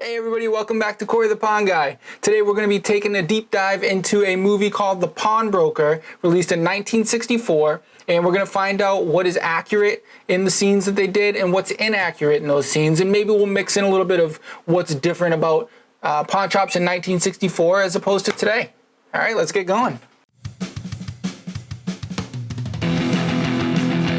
Hey everybody, welcome back to Corey the Pawn Guy. Today we're going to be taking a deep dive into a movie called The Pawnbroker, released in 1964, and we're going to find out what is accurate in the scenes that they did and what's inaccurate in those scenes, and maybe we'll mix in a little bit of what's different about pawn shops in 1964 as opposed to today. All right, let's get going.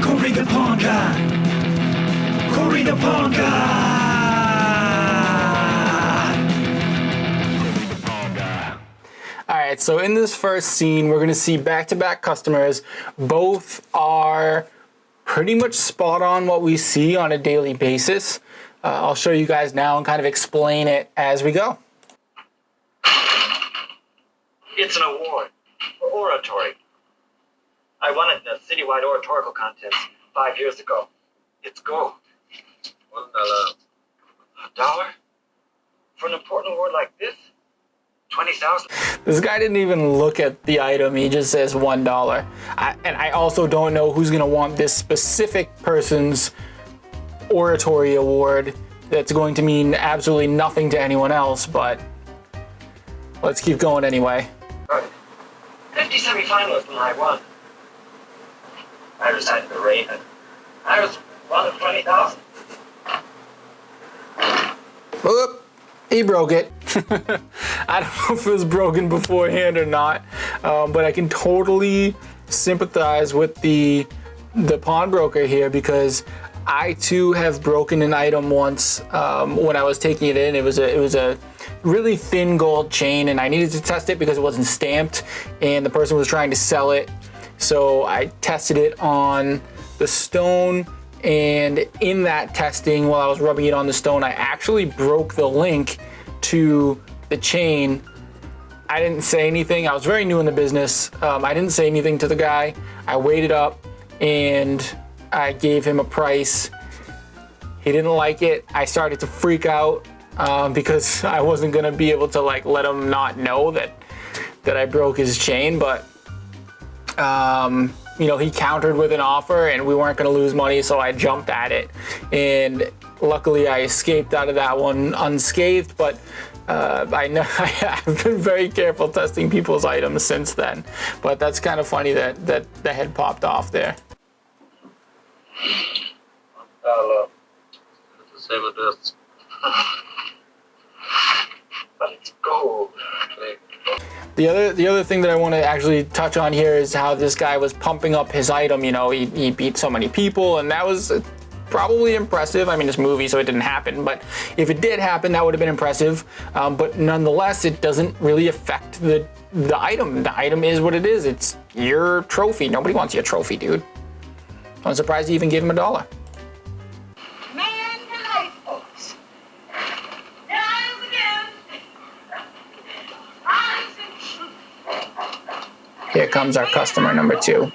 Corey the Pawn Guy. Corey the Pawn Guy. Alright, so in this first scene, we're going to see back-to-back customers. Both are pretty much spot on what we see on a daily basis. I'll show you guys now and kind of explain it as we go. It's an award for oratory. I won it in a citywide oratorical contest 5 years ago. It's gold. $1. $1? For an important award like this? 20,000. This guy didn't even look at the item. He just says $1. And I also don't know who's going to want this specific person's oratory award. That's going to mean absolutely nothing to anyone else, but let's keep going anyway. 50 semifinalists and I won. I recited the Raven. I was one of 20,000. Whoop. He broke it. I don't know if it was broken beforehand or not, but I can totally sympathize with the pawnbroker here, because I too have broken an item once when I was taking it in. It was a really thin gold chain, and I needed to test it because it wasn't stamped, and the person was trying to sell it. So I tested it on the stone. And in that testing, while I was rubbing it on the stone, I actually broke the link to the chain. I didn't say anything. I was very new in the business. I didn't say anything to the guy. I waited up and I gave him a price. He didn't like it. I started to freak out because I wasn't gonna be able to let him not know that I broke his chain, but you know, he countered with an offer and we weren't going to lose money, so I jumped at it. And luckily I escaped out of that one unscathed, but I know I've been very careful testing people's items since then. But that's kind of funny that the head popped off there. It's the same with this. But it's gold. The other thing that I want to actually touch on here is how this guy was pumping up his item. You know, he beat so many people, and that was probably impressive. I mean, it's a movie, so it didn't happen, but if it did happen, that would have been impressive. But nonetheless, it doesn't really affect the item. The item is what it is. It's your trophy. Nobody wants your trophy, dude. I'm surprised you even gave him $1. Here comes our customer number 2.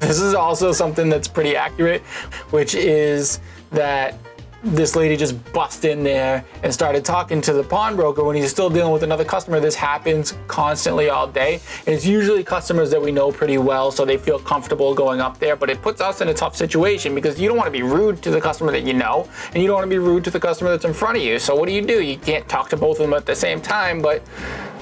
This is also something that's pretty accurate, which is that this lady just bust in there and started talking to the pawnbroker when he's still dealing with another customer. This happens constantly all day. And it's usually customers that we know pretty well, so they feel comfortable going up there, but it puts us in a tough situation because you don't want to be rude to the customer that you know, and you don't want to be rude to the customer that's in front of you. So what do? You can't talk to both of them at the same time, but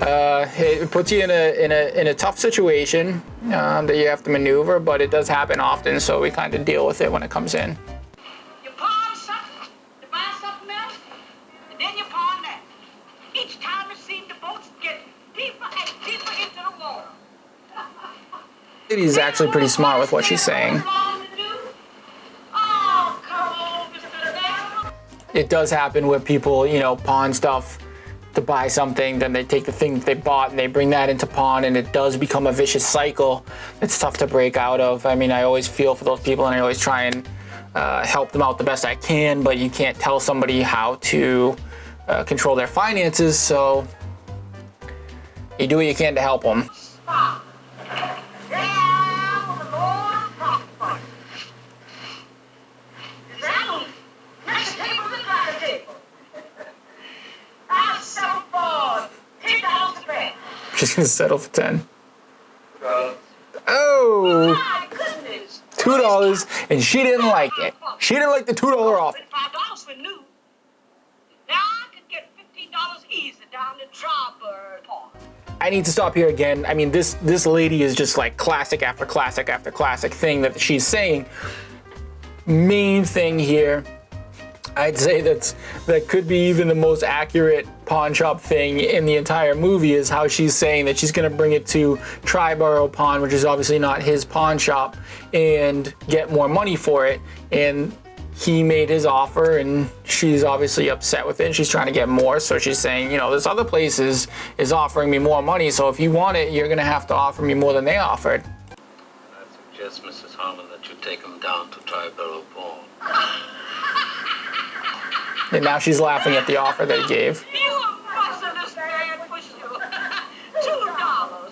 it puts you in a tough situation that you have to maneuver, but it does happen often, so we kind of deal with it when it comes in. You pawn something to buy something else, and then you pawn that. Each time it seems the boats get deeper and deeper into the water. Lady's actually pretty smart with what she's saying. Oh, come on, Mr. Down. It does happen where people, you know, pawn stuff to buy something, then they take the thing that they bought and they bring that into pawn, and it does become a vicious cycle. It's tough to break out of. I mean, I always feel for those people, and I always try and help them out the best I can, but you can't tell somebody how to control their finances, so you do what you can to help them. She's gonna settle for 10. Oh! $2, and she didn't like it. She didn't like the $2 off. $5 for new. easy down the Triborough Pawn. I need to stop here again. I mean, this lady is just like classic after classic after classic thing that she's saying. Main thing here, I'd say that could be even the most accurate pawn shop thing in the entire movie is how she's saying that she's gonna bring it to Triborough Pawn, which is obviously not his pawn shop, and get more money for it. And he made his offer and she's obviously upset with it and she's trying to get more. So she's saying, you know, this other place is offering me more money. So if you want it, you're gonna have to offer me more than they offered. I suggest, Mrs. Harmon, that you take him down to Triborough Pawn. And now she's laughing at the offer that he gave. You must understand for sure. $2.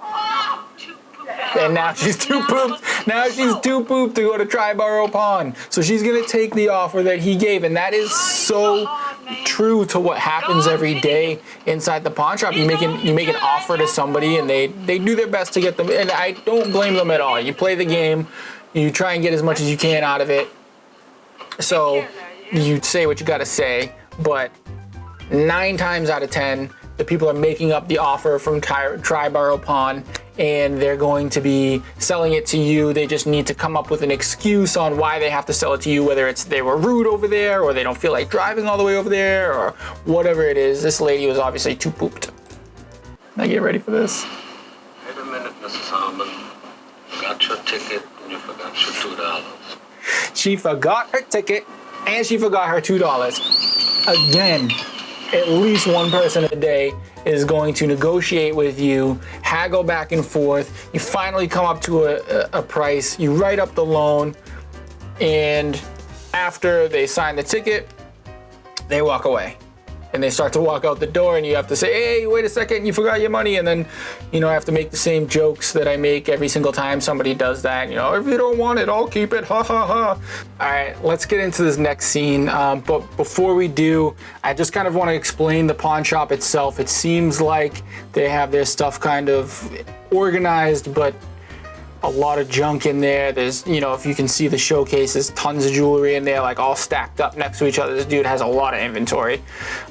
Oh, too bad. And now she's too pooped. Now she's too pooped to go to Triborough Pawn. So she's gonna take the offer that he gave, and that is so true to what happens every day inside the pawn shop. You make an offer to somebody, and they do their best to get them. And I don't blame them at all. You play the game, you try and get as much as you can out of it. So you say what you gotta say, but 9 times out of 10, the people are making up the offer from Triborough Pawn, and they're going to be selling it to you. They just need to come up with an excuse on why they have to sell it to you, whether it's they were rude over there, or they don't feel like driving all the way over there, or whatever it is. This lady was obviously too pooped. Now get ready for this. Wait a minute, Mrs. Harmon. You got your ticket and you forgot your $2. She forgot her ticket and she forgot her $2. Again, at least one person a day is going to negotiate with you, haggle back and forth. You finally come up to a price, you write up the loan, and after they sign the ticket, they walk away. And they start to walk out the door, and you have to say, hey, wait a second, you forgot your money. And then, you know, I have to make the same jokes that I make every single time somebody does that. You know, if you don't want it, I'll keep it, ha ha ha. All right, let's get into this next scene. But before we do, I just kind of want to explain the pawn shop itself. It seems like they have their stuff kind of organized, but a lot of junk in there. There's, you know, if you can see the showcases, tons of jewelry in there, like all stacked up next to each other. This dude has a lot of inventory.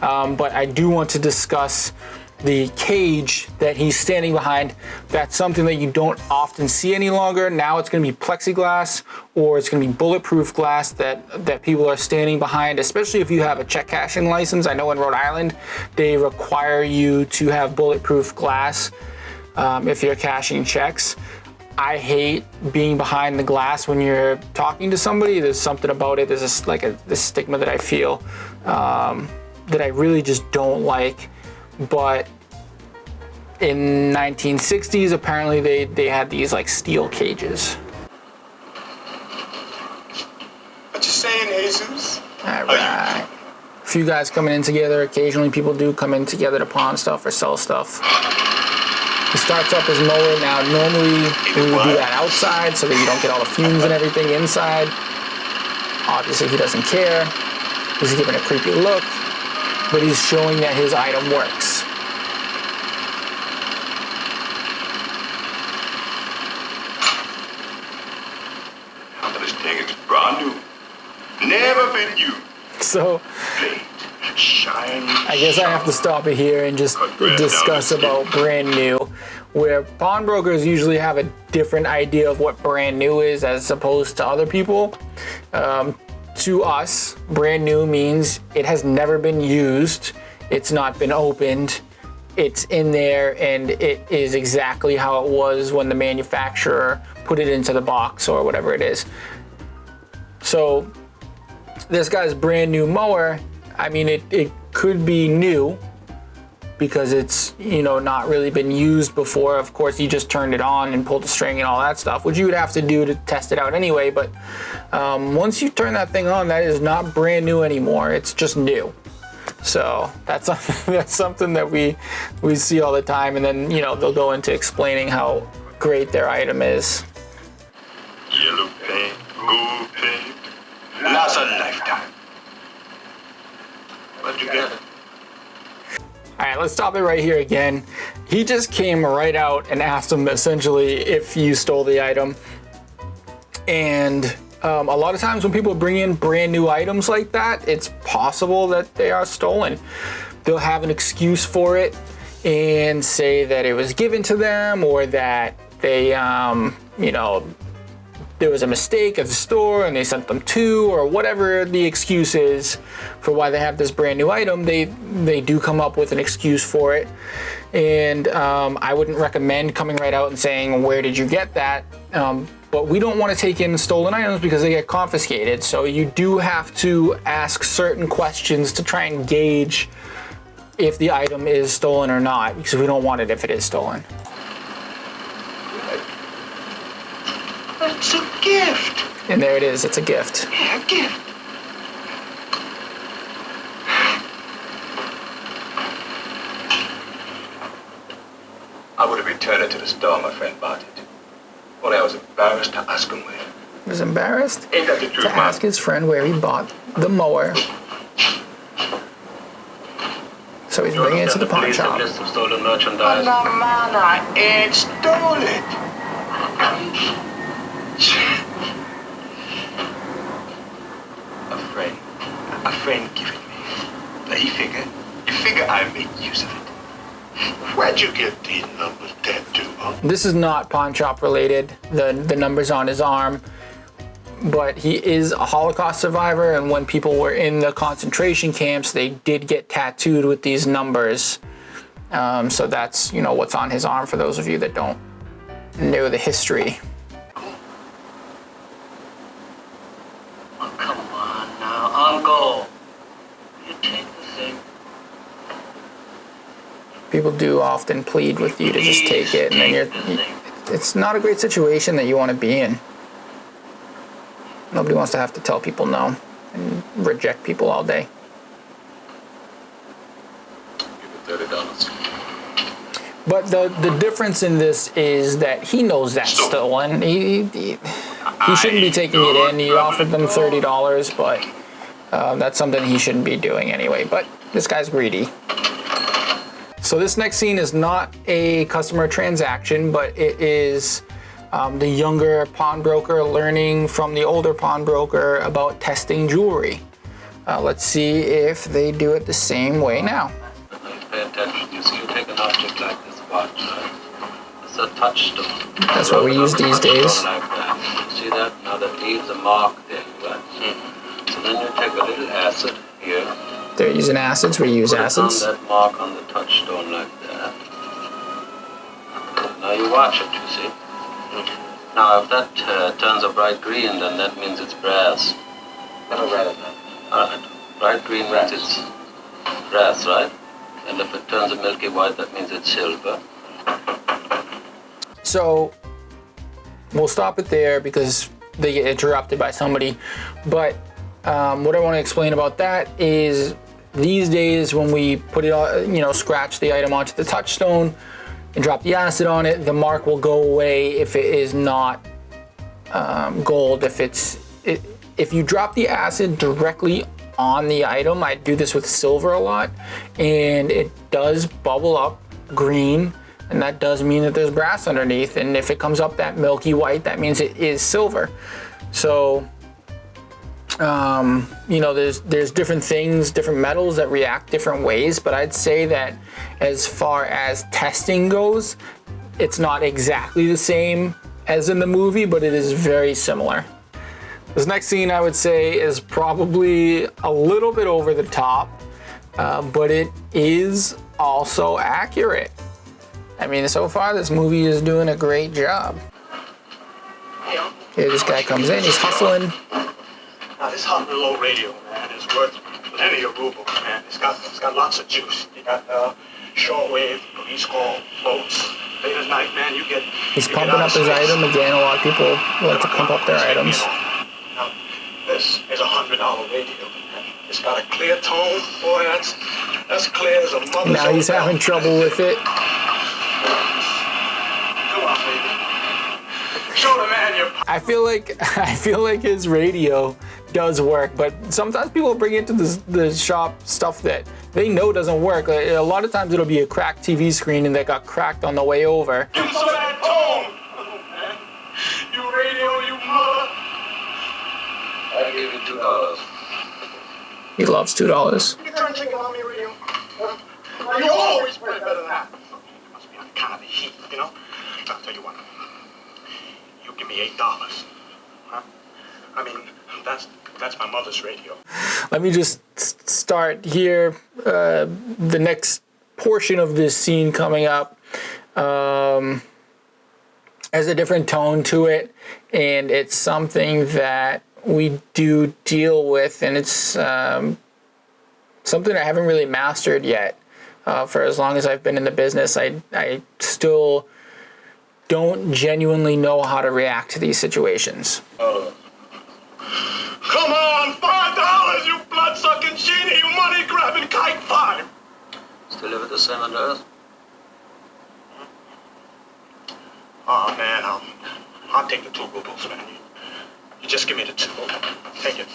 But I do want to discuss the cage that he's standing behind. That's something that you don't often see any longer. Now it's going to be plexiglass, or it's going to be bulletproof glass that people are standing behind, especially if you have a check cashing license. I know in Rhode Island, they require you to have bulletproof glass if you're cashing checks. I hate being behind the glass when you're talking to somebody. There's something about it. There's this stigma that I feel that I really just don't like. But in 1960s, apparently they had these like steel cages. What you saying, Jesus? All right. A few guys coming in together. Occasionally people do come in together to pawn stuff or sell stuff. He starts up his mower. Now, normally we would do that outside so that you don't get all the fumes and everything inside. Obviously, he doesn't care. He's giving a creepy look, but he's showing that his item works. This thing is brand new. Never been used. So, Shiny. I guess I have to stop it here and just discuss about brand new, where pawnbrokers usually have a different idea of what brand new is as opposed to other people. To us, brand new means it has never been used, it's not been opened, it's in there, and it is exactly how it was when the manufacturer put it into the box or whatever it is. So this guy's brand new mower, I mean, it could be new because it's, you know, not really been used before. Of course, you just turned it on and pulled the string and all that stuff, which you would have to do to test it out anyway. But once you turn that thing on, that is not brand new anymore. It's just new. So that's something that we see all the time. And then, you know, they'll go into explaining how great their item is. Yellow paint, gold paint. Lasts a lifetime. Where'd you get it? All right, let's stop it right here again. He just came right out and asked him essentially if you stole the item. And A lot of times when people bring in brand new items like that, it's possible that they are stolen. They'll have an excuse for it and say that it was given to them, or that they, you know, there was a mistake at the store and they sent them two, or whatever the excuse is for why they have this brand new item. They do come up with an excuse for it. And I wouldn't recommend coming right out and saying, where did you get that? But we don't want to take in stolen items because they get confiscated. So you do have to ask certain questions to try and gauge if the item is stolen or not, because we don't want it if it is stolen. It's a gift. And there it is, it's a gift. Yeah, a gift. I would have returned it to the store my friend bought it. Only I was embarrassed to ask him where. He was embarrassed Ain't that the truth, to ask his friend where he bought the mower. So he's bringing it to the pawn shop. List of stolen merchandise. No, man, I ain't stole it. A friend gave it me. Now you figure I make use of it. Where'd you get these numbers tattooed, huh? This is not pawn shop related, the numbers on his arm, but he is a Holocaust survivor, and when people were in the concentration camps, they did get tattooed with these numbers. So that's, you know, what's on his arm for those of you that don't know the history. Oh, come on now, Uncle. You take the thing. People do often plead with you to just take it, and then it's not a great situation that you want to be in. Nobody wants to have to tell people no and reject people all day. Give it $30. But the difference in this is that he knows that's stolen. He shouldn't be taking it in. He offered them $30, but that's something he shouldn't be doing anyway. But this guy's greedy. So this next scene is not a customer transaction, but it is the younger pawnbroker learning from the older pawnbroker about testing jewelry. Let's see if they do it the same way now. Pay attention. You see, you take an object like this watch, right? It's a touchstone. That's what we use these days. Like that. See that? Now that leaves a mark there, right? So then you take a little acid here. They're using acids, we use acids. Put that mark on the touchstone like that. Now you watch it, you see. Now if that turns a bright green, then that means it's brass. Never read of that. Alright. Bright green means it's brass, right? And if it turns a milky white, that means it's silver. So we'll stop it there because they get interrupted by somebody. But what I want to explain about that is these days when we put it on, you know, scratch the item onto the touchstone and drop the acid on it, the mark will go away if it is not gold. If you drop the acid directly on the item, I do this with silver a lot, and it does bubble up green, and that does mean that there's brass underneath. And if it comes up that milky white, that means it is silver. So you know, there's different things, different metals that react different ways, but I'd say that as far as testing goes, it's not exactly the same as in the movie, but it is very similar. This next scene, I would say, is probably a little bit over the top, but it is also accurate. I mean, so far this movie is doing a great job. Here this guy comes in, he's hustling. Now this hot little old radio, man, is worth plenty of rubles, man. It's got lots of juice. You got shortwave, police call, boats. Late at night, man, you get. He's pumping up his item again. A lot of people like to pump up their items. Now, this is $100 radio. It's got a clear tone, boy. That's clear as a mother's. Now he's having trouble with it. Come on, baby. Show the man your. I feel like his radio does work, but sometimes people bring into the shop stuff that they know doesn't work. Like, a lot of times it'll be a cracked TV screen and that got cracked on the way over. Give some of that tone, man. You radio, you mother. I give you $2. He loves $2. You turn chicken on me, radio. You always play better than that. You must be on account of the heat, you know? I'll tell you what. You give me $8. Huh? I mean, that's my mother's radio. Let me just start here. The next portion of this scene coming up has a different tone to it, and it's something that we do deal with, and it's something I haven't really mastered yet. For as long as I've been in the business, I still don't genuinely know how to react to these situations. Come on, $5, you blood-sucking genie, you money-grabbing kite five. Still live at the same address? Oh, man, I'll take the 2 rubles, man. You just give me the 2. Take it.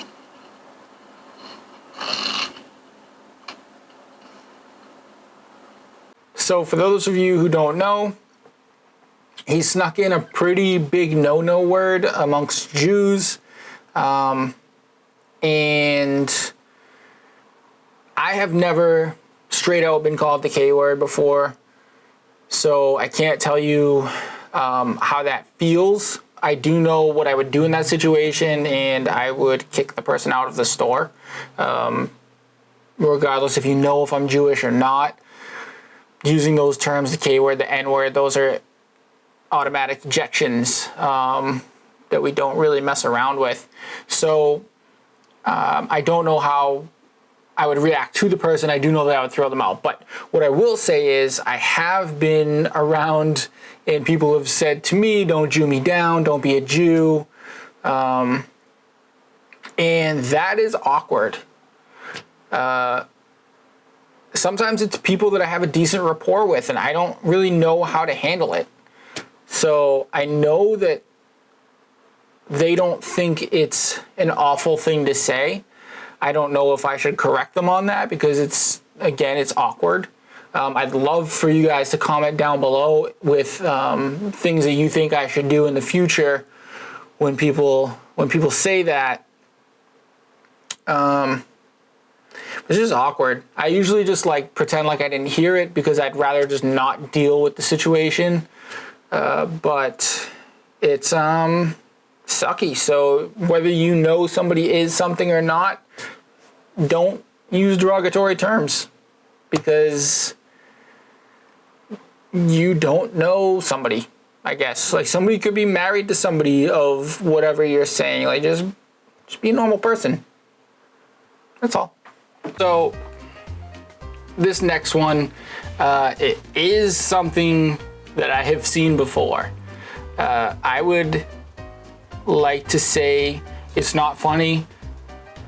So for those of you who don't know, he snuck in a pretty big no-no word amongst Jews. And I have never straight out been called the K word before, so I can't tell you how that feels. I do know what I would do in that situation, and I would kick the person out of the store, regardless if you know if I'm Jewish or not. Using those terms, the K word, the N word, those are automatic ejections that we don't really mess around with. So I don't know how I would react to the person. I do know that I would throw them out. But what I will say is I have been around and people have said to me, don't Jew me down, don't be a Jew. And that is awkward. Sometimes it's people that I have a decent rapport with and I don't really know how to handle it. So I know that they don't think it's an awful thing to say. I don't know if I should correct them on that because it's awkward. I'd love for you guys to comment down below with things that you think I should do in the future when people say that. It's just awkward. I usually just pretend like I didn't hear it because I'd rather just not deal with the situation. But it's sucky. So whether you know somebody is something or not, don't use derogatory terms because you don't know somebody, I guess. Somebody could be married to somebody of whatever you're saying. Just be a normal person. That's all. So this next one, it is something that I have seen before. I would like to say it's not funny.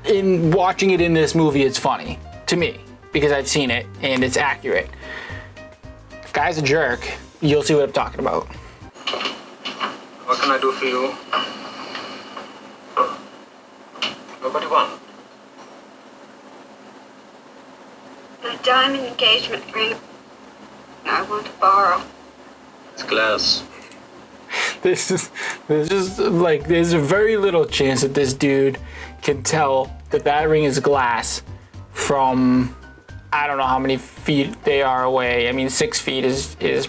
In watching it in this movie, it's funny to me because I've seen it and it's accurate. If guy's a jerk, you'll see what I'm talking about. What can I do for you? What do you want? A diamond engagement ring I want to borrow. It's glass. There's a very little chance that this dude can tell that ring is glass from I don't know how many feet they are away. I mean, 6 feet is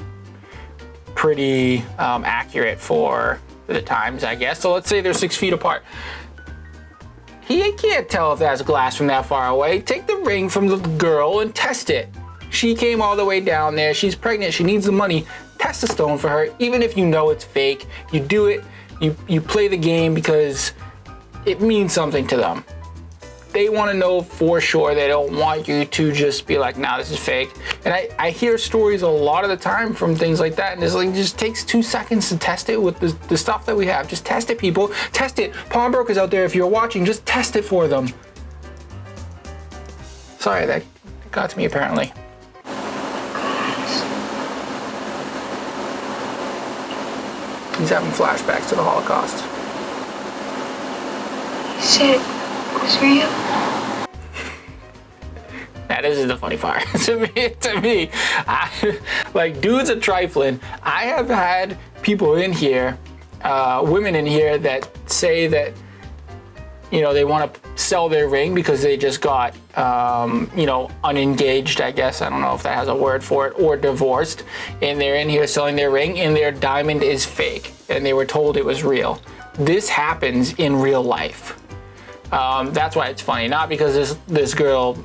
pretty accurate for the times, I guess. So let's say they're 6 feet apart. He can't tell if that's glass from that far away. Take the ring from the girl and test it. She came all the way down there. She's pregnant. She needs the money. Test the stone for her. Even if you know it's fake, you do it. You play the game because it means something to them. They want to know for sure. They don't want you to just be like, nah, this is fake. And I hear stories a lot of the time from things like that. And it's it just takes 2 seconds to test it with the stuff that we have. Just test it, people. Test it. Pawnbrokers out there, if you're watching, just test it for them. Sorry, that got to me apparently. He's having flashbacks to the Holocaust. You said it was real? Now, this is the funny part. to me, dudes are trifling. I have had people in here, women in here that say that you know, they want to sell their ring because they just got, you know, unengaged, I guess. I don't know if that has a word for it, or divorced. And they're in here selling their ring and their diamond is fake. And they were told it was real. This happens in real life. That's why it's funny. Not because this girl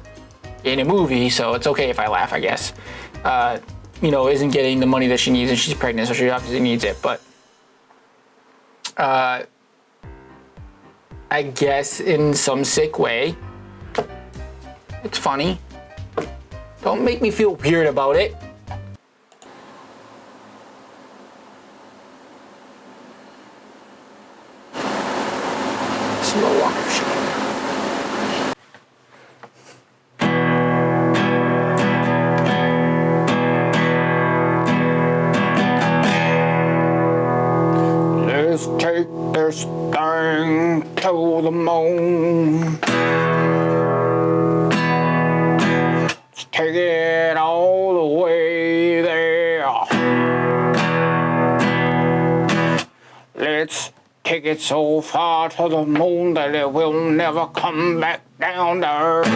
in a movie, so it's okay if I laugh, I guess, you know, isn't getting the money that she needs and she's pregnant, so she obviously needs it. But I guess in some sick way, it's funny. Don't make me feel weird about it. Slow walk of shame. Let's take this thing to the moon. Let's take it all the way there. Let's take it so far to the moon that it will never come back down to earth.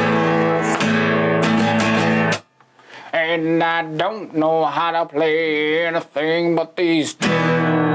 And I don't know how to play anything but these tunes.